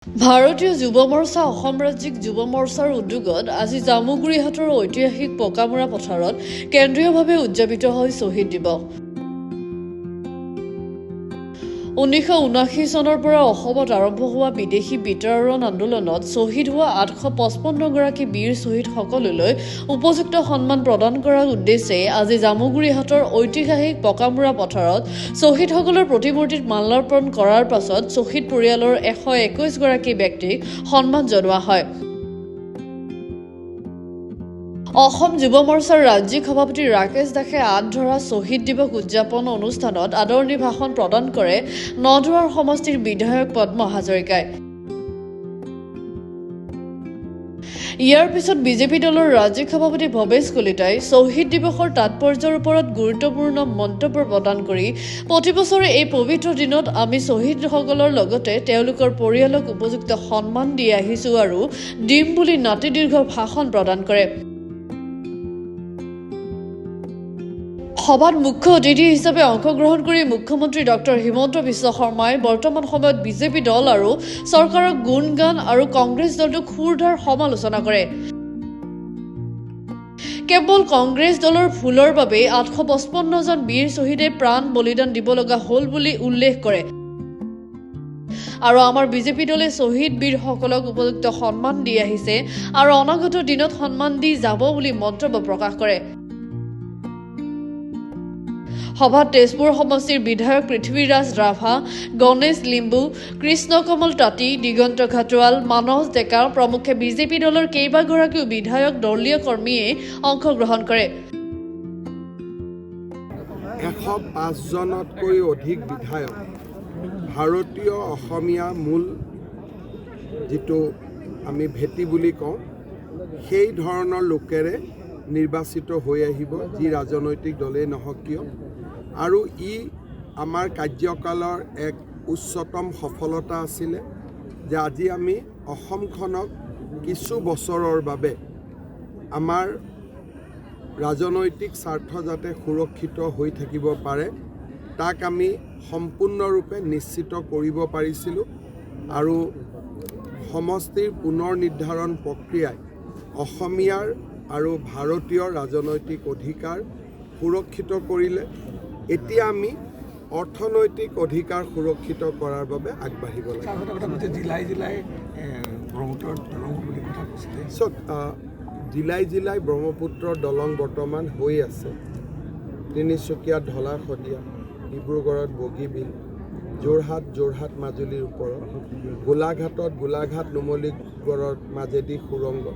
ভাৰতীয় যুৱ মৰ্চা অসম ৰাজ্যিক যুৱ মৰ্চাৰ উদ্যোগত আজি জামুগুৰিহাটৰ ঐতিহাসিক পকামুৰা পথাৰত কেন্দ্ৰীয়ভাৱে উদযাপিত হয় শ্বহীদ দিৱস। 1979 চনৰ পৰা অসমত আৰম্ভ হোৱা বিদেশী বিতাড়ন আন্দোলনত শ্বহীদ হোৱা 855 গৰাকী বীৰ শ্বহীদসকললৈ উপযুক্ত সন্মান প্ৰদান কৰাৰ উদ্দেশ্যে আজি জামুগুৰিহাটৰ ঐতিহাসিক পকামুৰা পথাৰত শ্বহীদসকলৰ প্ৰতিমূৰ্তিত মাল্যাৰ্পণ কৰাৰ পাছত শ্বহীদ পৰিয়ালৰ 121 গৰাকী ব্যক্তিক সন্মান জনোৱা হয়। অসম যুৱ মৰ্চাৰ ৰাজ্যিক সভাপতি ৰাকেশ দাসে আঁত ধৰা শ্বহীদ দিৱস উদযাপন অনুষ্ঠানত আদৰণি ভাষণ প্ৰদান কৰে নদুৱাৰ সমষ্টিৰ বিধায়ক পদ্ম হাজৰিকাই। ইয়াৰ পিছত বিজেপি দলৰ ৰাজ্যিক সভাপতি ভৱেশ কলিতাই শ্বহীদ দিৱসৰ তাৎপৰ্যৰ ওপৰত গুৰুত্বপূৰ্ণ মন্তব্য প্ৰদান কৰি প্ৰতি বছৰে এই পবিত্ৰ দিনত আমি শ্বহীদসকলৰ লগতে তেওঁলোকৰ পৰিয়ালক উপযুক্ত সন্মান দি আহিছো আৰু দিম বুলি নাতিদীৰ্ঘ ভাষণ প্ৰদান কৰে। সভাত মুখ্য অতিথি হিচাপে অংশগ্ৰহণ কৰি মুখ্যমন্ত্ৰী ডক্টৰ হিমন্ত বিশ্ব শৰ্মাই বৰ্তমান সময়ত বিজেপি দল আৰু চৰকাৰক গুণগান আৰু কংগ্ৰেছ দলটোক খুৰধাৰ সমালোচনা কৰে। কেৱল কংগ্ৰেছ দলৰ ভুলৰ বাবে 855 জন বীৰ শ্বহীদে প্ৰাণ বলিদান দিব লগা হ'ল বুলি উল্লেখ কৰে আৰু আমাৰ বিজেপি দলে শ্বহীদ বীৰসকলক উপযুক্ত সন্মান দি আহিছে আৰু অনাগত দিনত সন্মান দি যাব বুলি মন্তব্য প্ৰকাশ কৰে। সভাত তেজপুৰ সমষ্টিৰ বিধায়ক পৃথ্বীৰাজ ৰাভা, গণেশ লিম্বু, কৃষ্ণ কমল তাঁতী, দিগন্ত ঘাটোৱাল, মানস ডেকা প্ৰমুখ্যে বিজেপি দলৰ কেইবাগৰাকীও বিধায়ক দলীয় কৰ্মীয়ে অংশগ্ৰহণ কৰে। 105 জনতকৈ অধিক বিধায়ক ভাৰতীয় অসমীয়া মূল যিটো আমি ভেটি বুলি কওঁ সেই ধৰণৰ লোকেৰে নিৰ্বাচিত হৈ আহিব, যি ৰাজনৈতিক দলেই নহওক কিয়। আৰু ই আমাৰ কাৰ্যকালৰ এক উচ্চতম সফলতা আছিলে যে আজি আমি অসমখনক কিছু বছৰৰ বাবে আমাৰ ৰাজনৈতিক স্বাৰ্থ যাতে সুৰক্ষিত হৈ থাকিব পাৰে তাক আমি সম্পূৰ্ণৰূপে নিশ্চিত কৰিব পাৰিছিলোঁ। আৰু সমষ্টিৰ পুনৰ নিৰ্ধাৰণ প্ৰক্ৰিয়াই অসমীয়াৰ আৰু ভাৰতীয় ৰাজনৈতিক অধিকাৰ সুৰক্ষিত কৰিলে। এতিয়া আমি অৰ্থনৈতিক অধিকাৰ সুৰক্ষিত কৰাৰ বাবে আগবাঢ়িব লাগে। জিলাই জিলাই ব্ৰহ্মপুত্ৰৰ দলং বৰ্তমান হৈ আছে। তিনিচুকীয়াত ঢলা শদিয়া, ডিব্ৰুগড়ত বগীবিল, যোৰহাট মাজুলীৰ ওপৰত, গোলাঘাট নুমলীগড়ৰ মাজেদি সুৰংগ,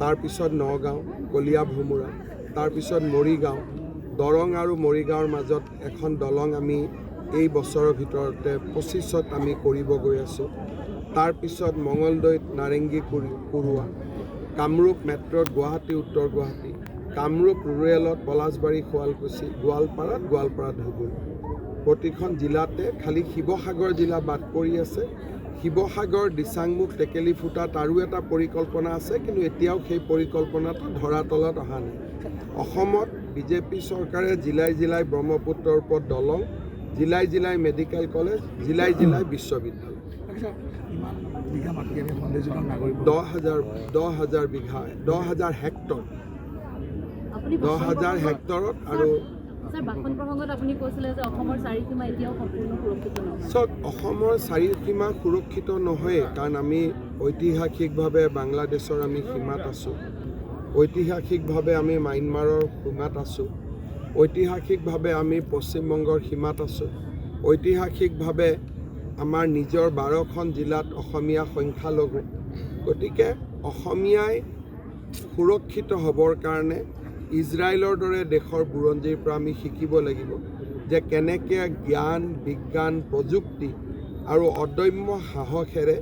তাৰপিছত নগাঁও কলীয়া ভোমোৰা, তাৰপিছত মৰিগাঁও, দৰং আৰু মৰিগাঁৱৰ মাজত এখন দলং আমি এই বছৰৰ ভিতৰতে 25ত আমি কৰিব গৈ আছোঁ। তাৰপিছত মঙলদৈত নাৰেংগী কুৰুৱা, কামৰূপ মেট্ৰত গুৱাহাটী উত্তৰ গুৱাহাটী, কামৰূপ ৰুৰেলত পলাশবাৰী শুৱালকুছি, গোৱালপাৰাত ধুবুৰী। প্ৰতিখন জিলাতে খালি শিৱসাগৰ জিলা বাদ পৰি আছে। শিৱসাগৰ দিচাংমুখ টেকেলিফুটাত আৰু এটা পৰিকল্পনা আছে, কিন্তু এতিয়াও সেই পৰিকল্পনাটো ধৰাতলত অহা নাই। অসমত বিজেপি চৰকাৰে জিলাই জিলাই ব্ৰহ্মপুত্ৰৰ ওপৰত দলং, জিলাই জিলাই মেডিকেল কলেজ, জিলাই জিলাই বিশ্ববিদ্যালয়। 10,000 বিঘা, 10,000 হেক্টৰ, 10,000 হেক্টৰত। আৰু অসমৰ চাৰিসীমা সুৰক্ষিত নহয়, কাৰণ আমি ঐতিহাসিকভাৱে বাংলাদেশৰ আমি সীমাত আছোঁ, ঐতিহাসিকভাৱে আমি ম্যানমাৰৰ সীমাত আছোঁ, ঐতিহাসিকভাৱে আমি পশ্চিমবংগৰ সীমাত আছোঁ, ঐতিহাসিকভাৱে আমাৰ নিজৰ 12খন জিলাত অসমীয়া সংখ্যালঘু। গতিকে অসমীয়াই সুৰক্ষিত হ'বৰ কাৰণে ইজৰাইলৰ দৰে দেশৰ বুৰঞ্জীৰ পৰা আমি শিকিব লাগিব যে কেনেকৈ জ্ঞান, বিজ্ঞান, প্ৰযুক্তি আৰু অদম্য সাহসেৰে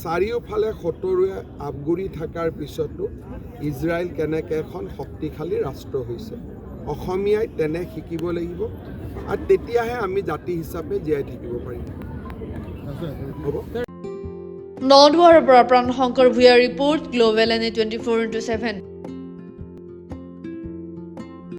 চাৰিওফালে শত্ৰুৱে আৱৰি থকাৰ পিছতো ইজৰাইল কেনেকৈ এখন শক্তিশালী ৰাষ্ট্ৰ হৈছে। অসমীয়াই তেনে শিকিব লাগিব, আৰু তেতিয়াহে আমি জাতি হিচাপে জীয়াই থাকিব পাৰিম। হ'ব। নদুৱাৰৰ পৰা প্ৰাণ শংকৰ ভূঞাৰ ৰিপৰ্ট, গ্ল'বেল NA 24/7।